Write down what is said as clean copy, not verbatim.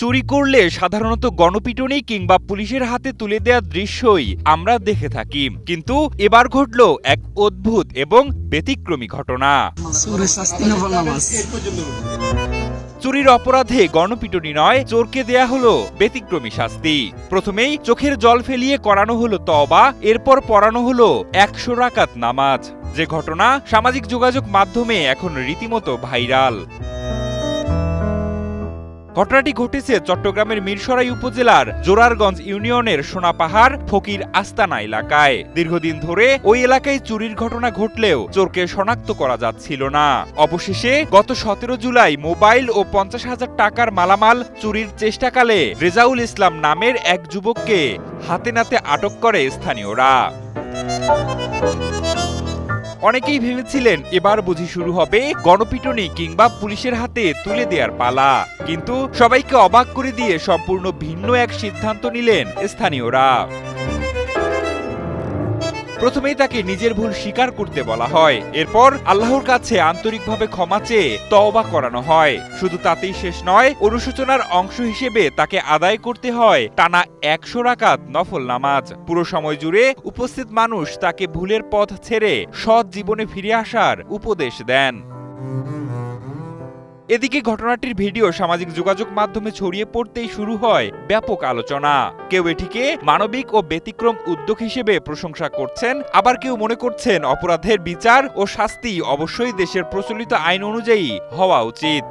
চুরি করলে সাধারণত গণপিটুনি কিংবা পুলিশের হাতে তুলে দেওয়ার দৃশ্যই আমরা দেখে থাকি, কিন্তু এবার ঘটল এক অদ্ভুত এবং ব্যতিক্রমী ঘটনা। চুরির অপরাধে গণপিটুনি নয়, চোরকে দেয়া হলো ব্যতিক্রমী শাস্তি। প্রথমেই চোখের জল ফেলিয়ে করানো হলো তওবা, এরপর পড়ানো হলো 100 রাকাত নামাজ। যে ঘটনা সামাজিক যোগাযোগ মাধ্যমে এখন রীতিমতো ভাইরাল। ঘটনাটি ঘটেছে চট্টগ্রামের মিরসরাই উপজেলার জোরারগঞ্জ ইউনিয়নের সোনাপাহাড় ফকির আস্তানা এলাকায়। দীর্ঘদিন ধরে ওই এলাকায় চুরির ঘটনা ঘটলেও চোরকে শনাক্ত করা যাচ্ছিল না। অবশেষে গত 17 জুলাই মোবাইল ও 50,000 টাকার মালামাল চুরির চেষ্টাকালে রেজাউল ইসলাম নামের এক যুবককে হাতে নাতে আটক করে স্থানীয়রা। অনেকেই ভেবেছিলেন এবার বুঝি শুরু হবে গণপিটুনি কিংবা পুলিশের হাতে তুলে দেওয়ার পালা, কিন্তু সবাইকে অবাক করে দিয়ে সম্পূর্ণ ভিন্ন এক সিদ্ধান্ত নিলেন স্থানীয়রা। প্রথমেই তাকে নিজের ভুল স্বীকার করতে বলা হয়, এরপর আল্লাহর কাছে আন্তরিকভাবে ক্ষমা চেয়ে তওবা করানো হয়। শুধু তাতেই শেষ নয়, অনুশোচনার অংশ হিসেবে তাকে আদায় করতে হয় টানা 100 রাকাত নফল নামাজ। পুরো সময় জুড়ে উপস্থিত মানুষ তাকে ভুলের পথ ছেড়ে সৎ জীবনে ফিরে আসার উপদেশ দেন। এদিকে ঘটনাটির ভিডিও সামাজিক যোগাযোগ মাধ্যমে ছড়িয়ে পড়তেই শুরু হয় ব্যাপক আলোচনা। কেউ এটিকে মানবিক ও ব্যতিক্রম উদ্যোগ হিসেবে প্রশংসা করছেন, আবার কেউ মনে করছেন অপরাধের বিচার ও শাস্তি অবশ্যই দেশের প্রচলিত আইন অনুযায়ী হওয়া উচিত।